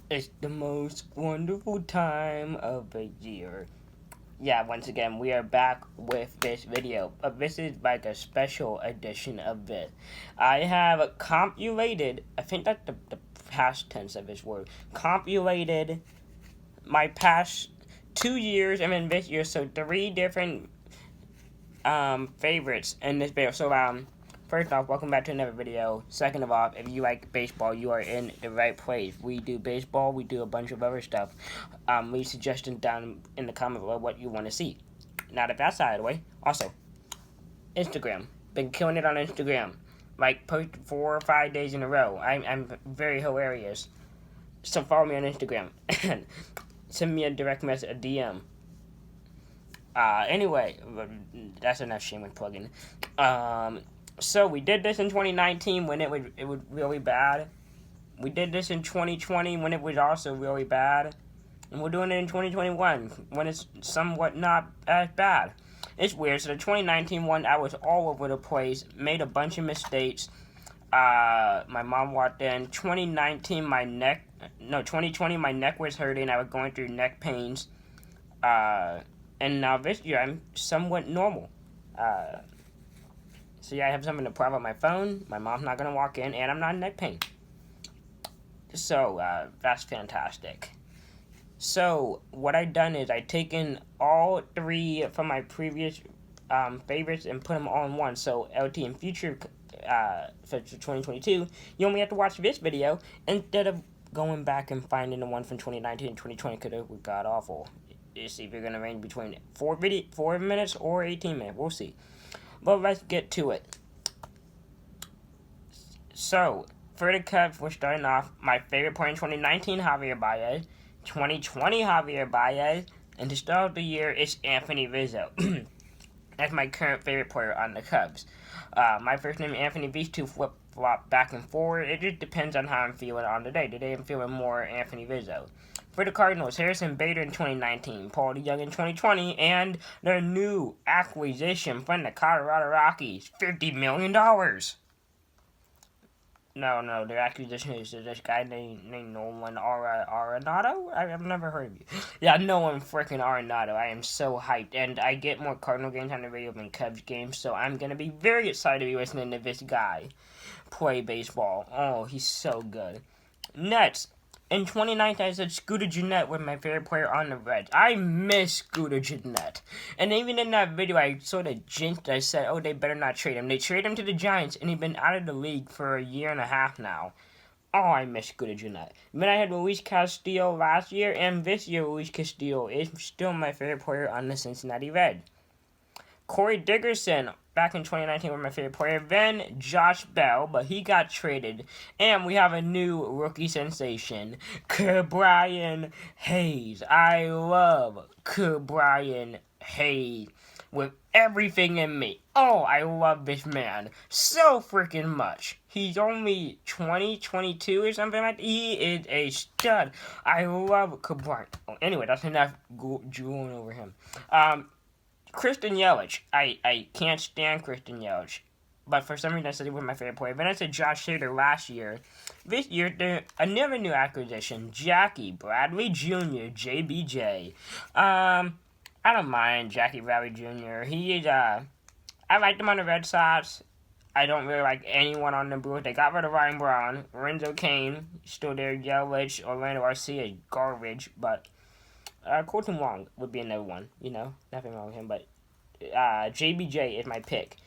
It's the most wonderful time of the year. Yeah, once again, we are back with this video. This is like a special edition of this. I have compulated, I think that's the past tense of this word, compulated my past 2 years and then this year, so three different favorites in this video. So first off, welcome back to another video. Second of all, if you like baseball, you are in the right place. We do baseball, we do a bunch of other stuff. Leave suggestions down in the comments below what you want to see. Now that that's out of the way, also Instagram. Been killing it on Instagram. Like post 4 or 5 days in a row. I'm very hilarious. So follow me on Instagram and send me a direct message, a DM. Anyway, that's enough shame plugging. So we did this in 2019 when it was really bad. We did this in 2020 when it was also really bad. And we're doing it in 2021 when it's somewhat not as bad. It's weird. So the 2019 one, I was all over the place, made a bunch of mistakes. My mom walked in. 2019, 2020, my neck was hurting. I was going through neck pains. And now this year, I'm somewhat normal. So yeah, I have something to prop up my phone. My mom's not going to walk in, and I'm not in neck pain. So, that's fantastic. So, what I've done is I've taken all three from my previous favorites and put them all in one. So, LT in future, for 2022, you only have to watch this video instead of going back and finding the one from 2019 and 2020 because it was god awful. See if you're going to range between 4 minutes or 18 minutes. We'll see. But let's get to it. So, for the Cubs, we're starting off. My favorite player in 2019, Javier Baez. 2020, Javier Baez. And to start the year, it's Anthony Rizzo. That's my current favorite player on the Cubs. My first name, Anthony. These two flip-flop back and forward. It just depends on how I'm feeling on the day. Today, I'm feeling more Anthony Rizzo. For the Cardinals, Harrison Bader in 2019, Paul DeJong in 2020, and their new acquisition from the Colorado Rockies, $50 million. No, their acquisition is this guy named Nolan Arenado? I've never heard of you. Yeah, Nolan freaking Arenado. I am so hyped, and I get more Cardinal games on the radio than Cubs games, so I'm going to be very excited to be listening to this guy play baseball. Oh, he's so good. Next. In 2019, I said Scooter Gennett was my favorite player on the Reds. I miss Scooter Gennett. And even in that video, I sort of jinxed. I said, oh, they better not trade him. They traded him to the Giants, and he's been out of the league for a year and a half now. Oh, I miss Scooter Gennett. Then I had Luis Castillo last year, and this year, Luis Castillo is still my favorite player on the Cincinnati Reds. Corey Dickerson, back in 2019, was my favorite player. Then Josh Bell, but he got traded. And we have a new rookie sensation, Ke'Bryan Hayes. I love Ke'Bryan Hayes with everything in me. Oh, I love this man so freaking much. He's only 22 or something like that. He is a stud. I love Ke'Bryan. Oh, anyway, that's enough drooling over him. Christian Yelich. I can't stand Christian Yelich. But for some reason, I said he was my favorite player. Then I said Josh Hader last year. This year, another new acquisition, Jackie Bradley Jr., JBJ. I don't mind Jackie Bradley Jr. He is, I liked him on the Red Sox. I don't really like anyone on the Brewers. They got rid of Ryan Braun. Lorenzo Cain, still there. Yelich, Orlando Arcia, garbage. But Colton Wong would be another one, nothing wrong with him, but JBJ is my pick.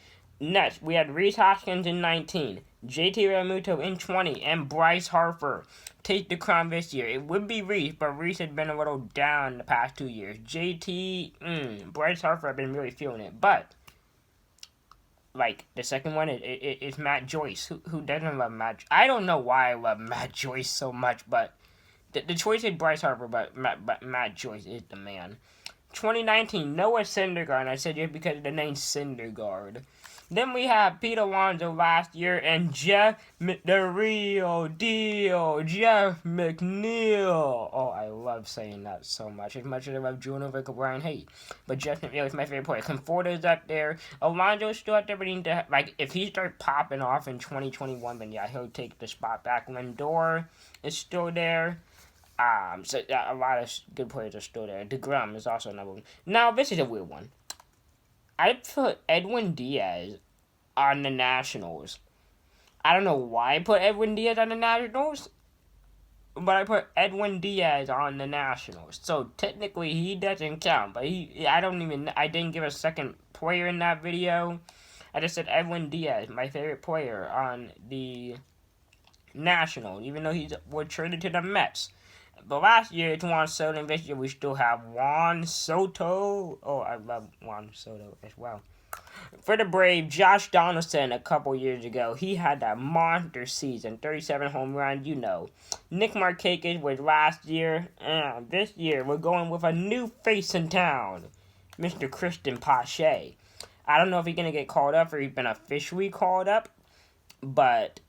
Next, we had Rhys Hoskins in 19, JT Realmuto in 20, and Bryce Harper take the crown this year. It would be Rhys, but Rhys had been a little down the past 2 years. Bryce Harper, I've been really feeling it, but like the second one is Matt Joyce. Who doesn't love Matt? I don't know why I love Matt Joyce so much, but the choice is Bryce Harper, but Matt Joyce is the man. 2019, Noah Syndergaard. I said it because of the name Syndergaard. Then we have Pete Alonso last year and the real deal, Jeff McNeil. Oh, I love saying that so much as I love Juno Vick Brian Hayes. But Jeff McNeil is my favorite player. Conforto's up there. Alonso's still up there, but if he starts popping off in 2021, then yeah, he'll take the spot back. Lindor is still there. So a lot of good players are still there. DeGrom is also another one. Now, this is a weird one. I put Edwin Diaz on the Nationals. I don't know why I put Edwin Diaz on the Nationals, but I put Edwin Diaz on the Nationals. So technically he doesn't count, but I didn't give a second player in that video. I just said Edwin Diaz, my favorite player on the Nationals, even though he was traded to the Mets. But last year it's Juan Soto, and this year we still have Juan Soto. Oh, I love Juan Soto as well. For the Braves, Josh Donaldson a couple years ago, he had that monster season, 37 home runs, you know. Nick Markakis was last year, and this year we're going with a new face in town, Mr. Christian Pache. I don't know if he's going to get called up or he's been officially called up, but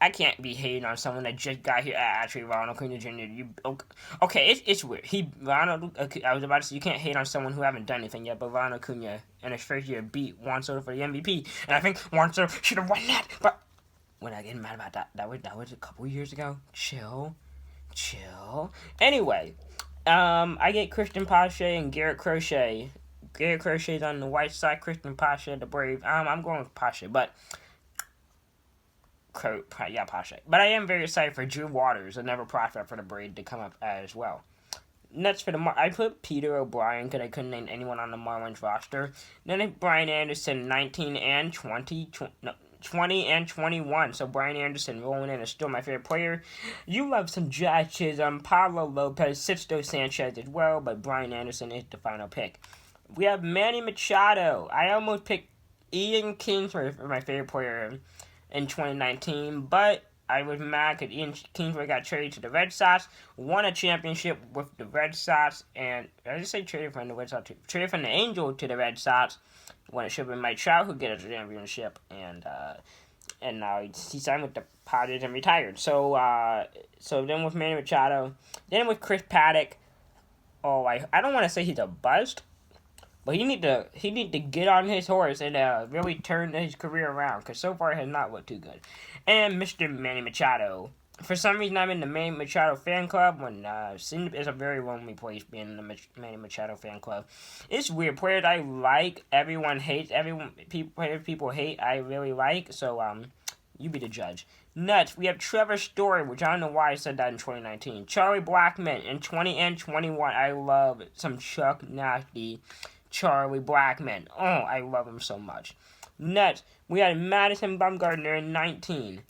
I can't be hating on someone that just got here. Actually, Ronald Acuna Jr. Okay, it's weird. I was about to say you can't hate on someone who haven't done anything yet, but Ronald Acuna in his first year beat Juan Soto for the MVP, and I think Juan Soto should have won that. But we're not getting mad about that. That was a couple years ago. Chill. Anyway, I get Christian Pache and Garrett Crochet. Garrett Crochet's on the White Sox. Christian Pache the Braves. I'm going with Pache, but. Pache. But I am very excited for Drew Waters, another prospect for the Braves, to come up as well. Next for the I put Peter O'Brien because I couldn't name anyone on the Marlins roster. Then Brian Anderson, 19 and 20 and 21. So Brian Anderson rolling in is still my favorite player. You love some Josh Chisholm, Pablo Lopez, Sixto Sanchez as well, but Brian Anderson is the final pick. We have Manny Machado. I almost picked Ian Kingsbury for my favorite player in 2019, but I was mad because Ian Kingsbury got traded to the Red Sox, won a championship with the Red Sox, and I just say traded from the Red Sox, traded from the Angels to the Red Sox when it should have been Mike Trout who get a championship, and now he signed with the Padres and retired. So then with Manny Machado, then with Chris Paddock, I don't want to say he's a bust. But he need to get on his horse and really turn his career around, because so far it has not looked too good. And Mr. Manny Machado. For some reason, I'm in the Manny Machado fan club, when it's a very lonely place being in the Manny Machado fan club. It's weird. Players I like, everyone hates. People hate, I really like. So, you be the judge. Next, we have Trevor Story, which I don't know why I said that in 2019. Charlie Blackmon in 20 and 21. I love some Chuck Nasty Charlie Blackmon. Oh, I love him so much. Next, we had Madison Bumgarner in 19.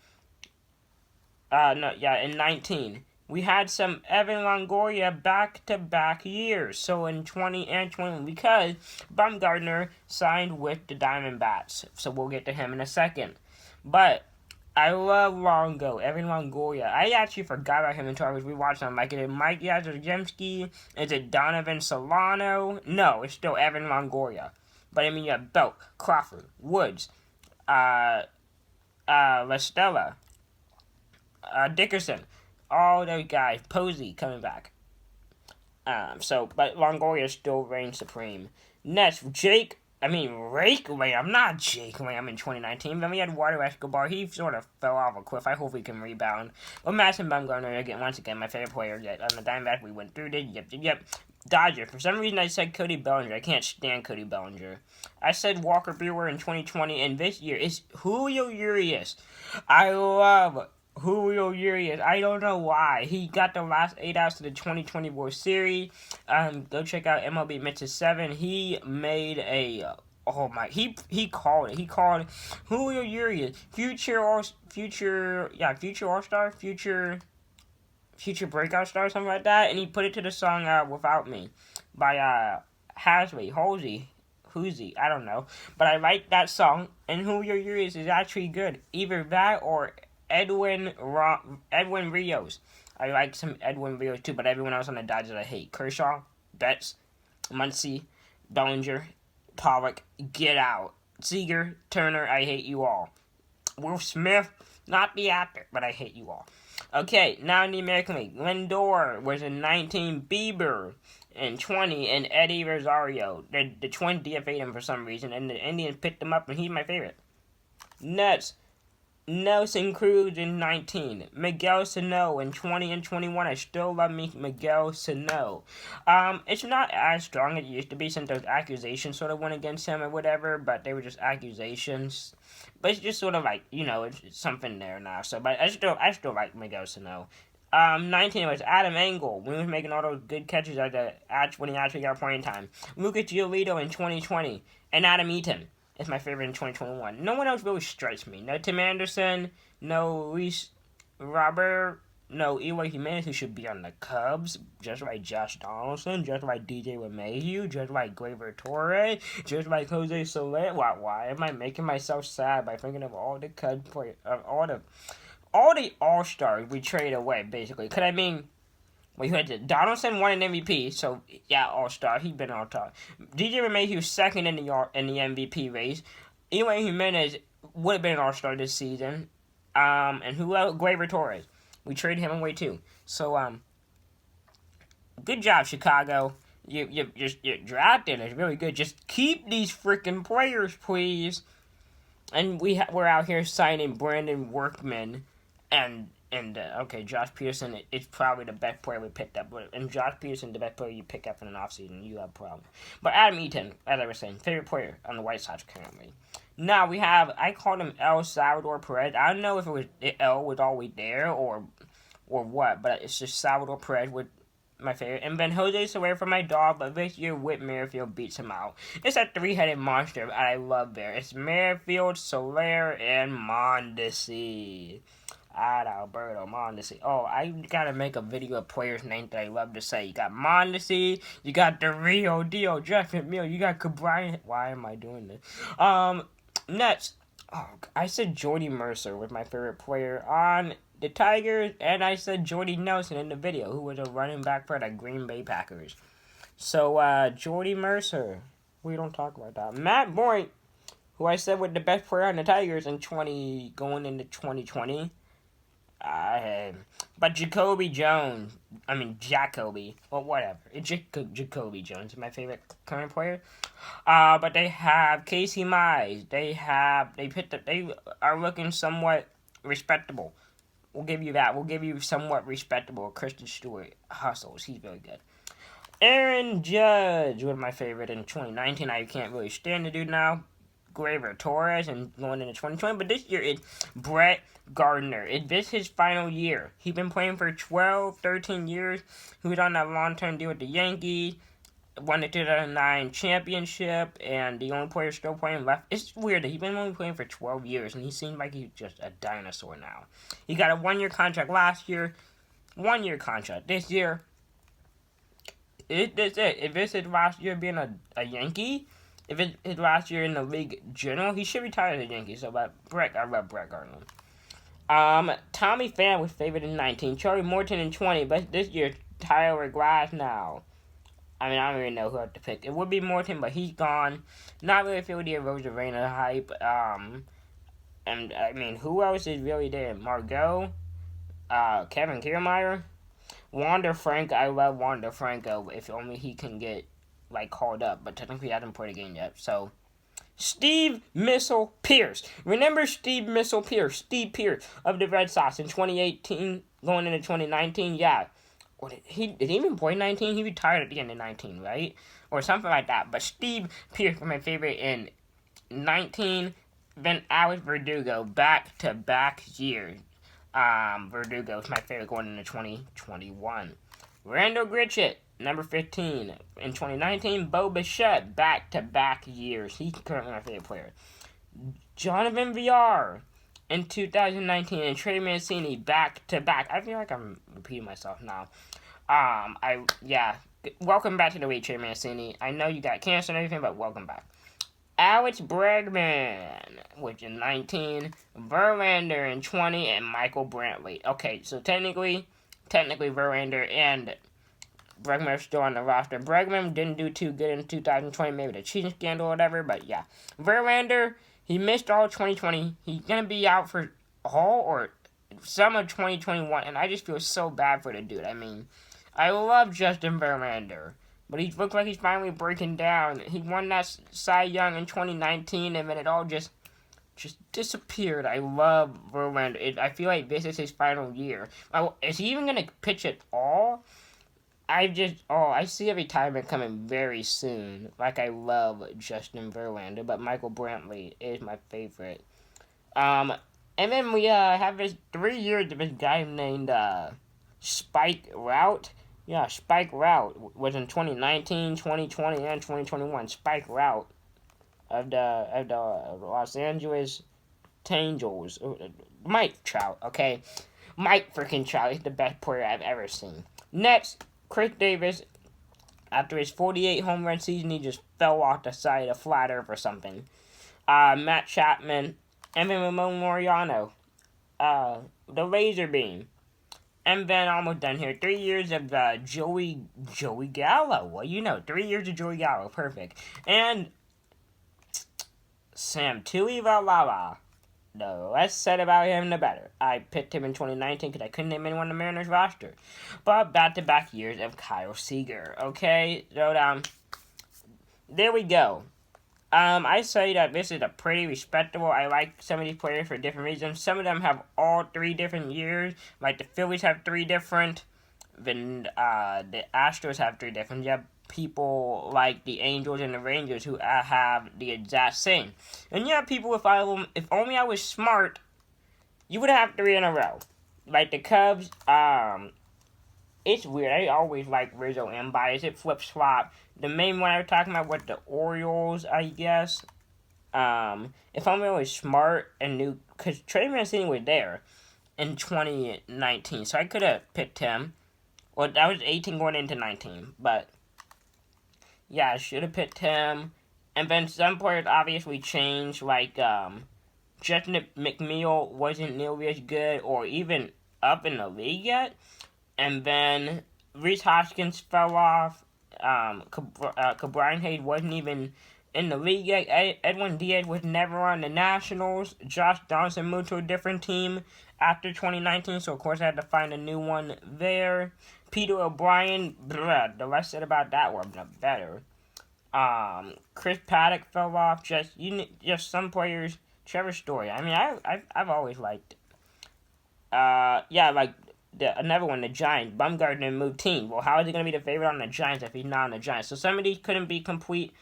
In 19. We had some Evan Longoria back-to-back years. So in 20 and 21, because Bumgarner signed with the Diamondbacks. So we'll get to him in a second. But I love Evan Longoria. I actually forgot about him until I was rewatching him. Like, is it Mike Yastrzemski? Is it Donovan Solano? No, it's still Evan Longoria. But I mean, you have Belk, Crawford, Woods, La Stella, Dickerson, all those guys. Posey coming back. But Longoria still reigns supreme. Next, Rake Lamb, not Jake Lamb in 2019. Then we had Water Escobar. He sort of fell off a cliff. I hope he can rebound. But Madison Bumgarner, once again, my favorite player. Yet on the Diamondbacks, we went through it. Yep. Dodger. For some reason, I said Cody Bellinger. I can't stand Cody Bellinger. I said Walker Buehler in 2020, and this year is Julio Urias. I love Julio Urias. I don't know why. He got the last 8 outs to the 2020 World Series. Go check out MLB Mixes 7. He made a... He called it. He called Julio Urias future All-Star, future breakout star, something like that, and he put it to the song Without Me by Halsey, I don't know. But I like that song, and Julio Urias is actually good. Either that or Edwin Rios. I like some Edwin Rios too, but everyone else on the Dodgers I hate. Kershaw, Betts, Muncy, Bellinger, Pollock, get out. Seager, Turner, I hate you all. Will Smith, not the actor, but I hate you all. Okay, now in the American League, Lindor was in 19, Bieber in 20, and Eddie Rosario. The Twins DFA'd him for some reason, and the Indians picked him up, and he's my favorite. Next, Nelson Cruz in 19. Miguel Sano in 20 and 21. I still love me Miguel Sano. It's not as strong as it used to be since those accusations sort of went against him or whatever, but they were just accusations. But it's just sort of like, it's something there now. So, but I still like Miguel Sano. 19 was Adam Engel. We was making all those good catches when he actually got playing time. Lucas Giolito in 2020. And Adam Eaton is my favorite in 2021. No one else really strikes me. No Tim Anderson, no Luis Robert, no Eloy Jimenez, who should be on the Cubs, just like Josh Donaldson, just like DJ LeMahieu, just like Gleyber Torres, just like Jose Soler. Why am I making myself sad by thinking of all the Cubs players, all the All-Stars we traded away, basically? Because, I mean, we had Donaldson won an MVP, so, yeah, All-Star. He's been All-Star. DJ LeMahieu second in the MVP race. Eloy Jimenez would have been an All-Star this season. And who else? Gleyber Torres. We traded him away, too. So, good job, Chicago. Your drafting is really good. Just keep these freaking players, please. And we're out here signing Brandon Workman and Josh Peterson. It's probably the best player we picked up. And Josh Peterson, the best player you pick up in an offseason, you have a problem. But Adam Eaton, as I was saying, favorite player on the White Sox currently. Now we have, I called him El Salvador Perez. I don't know if El was always there or what, but it's just Salvador Perez with my favorite. And then Jose Soler for my dog, but this year Whit Merrifield beats him out. It's a three-headed monster I love there. It's Merrifield, Soler, and Mondesi. Alberto Mondesi. Oh, I gotta make a video of players' names that I love to say. You got Mondesi, you got the Rio Dio, Jeff McNeil, you got Cabrera. Why am I doing this? Next. Oh, I said Jordy Mercer was my favorite player on the Tigers, and I said Jordy Nelson in the video, who was a running back for the Green Bay Packers. So, Jordy Mercer. We don't talk about that. Matt Boyd, who I said was the best player on the Tigers going into 2020. But Jacoby Jones, Jacoby, or whatever. It's Jacoby Jones, my favorite current player. But they have Casey Mize. They are looking somewhat respectable. We'll give you that. We'll give you somewhat respectable. Kristen Stewart hustles. He's very good. Aaron Judge, one of my favorite in 2019. I can't really stand the dude now. Gleyber Torres and going into 2020. But this year it's Brett Gardner. This his final year. He's been playing for 12, 13 years. He was on that long-term deal with the Yankees. Won the 2009 championship. And the only player still playing left. It's weird that he's been only playing for 12 years. And he seems like he's just a dinosaur now. He got a one-year contract last year. One-year contract. This year, that's it. If it's his last year being a Yankee, if it's his last year in the league general, he should retire as a Yankee. So, but I love Brett Gardner. Tommy Pham was favored in 19. Charlie Morton in 20. But this year, Tyler Glasnow. I don't even know who I have to pick. It would be Morton, but he's gone. Not really feel the Rosarena hype. And, who else is really there? Margot? Kevin Kiermaier? Wander Franco. I love Wander Franco. If only he can get called up, but technically he hasn't played a game yet. So, Steve Missile Pierce. Remember Steve Missile Pierce? Steve Pierce of the Red Sox in 2018, going into 2019. Yeah, did he even play 19? He retired at the end of 19, right, or something like that. But Steve Pierce was my favorite in 19. Then Alex Verdugo, back-to-back years. Verdugo is my favorite going into 2021. Randall Gritchett, number 15. In 2019, Bo Bichette, back-to-back years. He's currently my favorite player. Jonathan Villar in 2019, and Trey Mancini, back-to-back. I feel like I'm repeating myself now. Welcome back to the league, Trey Mancini. I know you got cancer and everything, but welcome back. Alex Bregman, which in 19, Verlander in 20, and Michael Brantley. Okay, so technically Verlander and Bregman are still on the roster. Bregman didn't do too good in 2020, maybe the cheating scandal or whatever, but yeah. Verlander, he missed all 2020. He's going to be out for all or some of 2021, and I just feel so bad for the dude. I love Justin Verlander, but he looks like he's finally breaking down. He won that Cy Young in 2019, and then it all just just disappeared. I love Verlander. I feel like this is his final year. Is he even going to pitch at all? I see a retirement coming very soon. Like, I love Justin Verlander, but Michael Brantley is my favorite. And then we have this 3 years of this guy named Spike Rout. Yeah, Spike Rout was in 2019, 2020, and 2021. Spike Rout of the Los Angeles Angels. Mike Trout, okay? Mike freaking Trout is the best player I've ever seen. Next, Chris Davis, after his 48 home run season, he just fell off the side of flat earth or something. Matt Chapman, and then Ramon Laureano, the laser beam. And then almost done here. 3 years of Joey Gallo. Well, 3 years of Joey Gallo. Perfect. And Sam Tuivailala. The less said about him, the better. I picked him in 2019 because I couldn't name anyone on the Mariners roster. But back-to-back years of Kyle Seager. Okay, so there we go. I say that this is a pretty respectable. I like some of these players for different reasons. Some of them have all 3 different years. Like the Phillies have 3 different. Then the Astros have 3 different. You have people like the Angels and the Rangers who have the exact same. And you have people if only I was smart, you would have 3 in a row. Like the Cubs, it's weird. I always like Rizzo and Bias. It flip-flop. The main one I was talking about was the Orioles, I guess. If only I was smart and knew, because Trey Mancini was there in 2019, so I could have picked him. Well, that was 18 going into 19, but yeah, I should have picked him. And then some players obviously changed, like Justin McNeil wasn't nearly as good or even up in the league yet. And then Rhys Hoskins fell off. Cabrian Hayes wasn't even in the league yet. Edwin Diaz was never on the Nationals. Josh Donaldson moved to a different team after 2019, so of course I had to find a new one there. Peter O'Brien, the less said about that one, the better. Chris Paddock fell off. Just some players. Trevor Story. I mean, I've always liked. Like another one, the Giants. Bumgarner moved team. Well, how is he going to be the favorite on the Giants if he's not on the Giants? So some of these couldn't be complete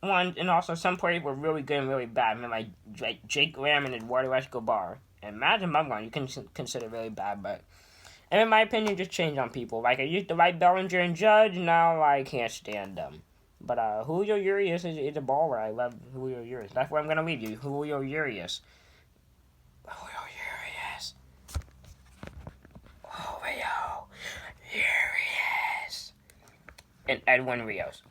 ones, and also some players were really good and really bad. I mean, like Jake Lamb and Eduardo Escobar. And Imagine Bumgarner, you can consider really bad, but. And in my opinion, just change on people. Like, I used to like Bellinger and Judge, now I can't stand them. But Julio Urias is a baller. I love Julio Urias. That's where I'm going to leave you. Julio Urias. Julio Urias. Julio Urias. And Edwin Rios.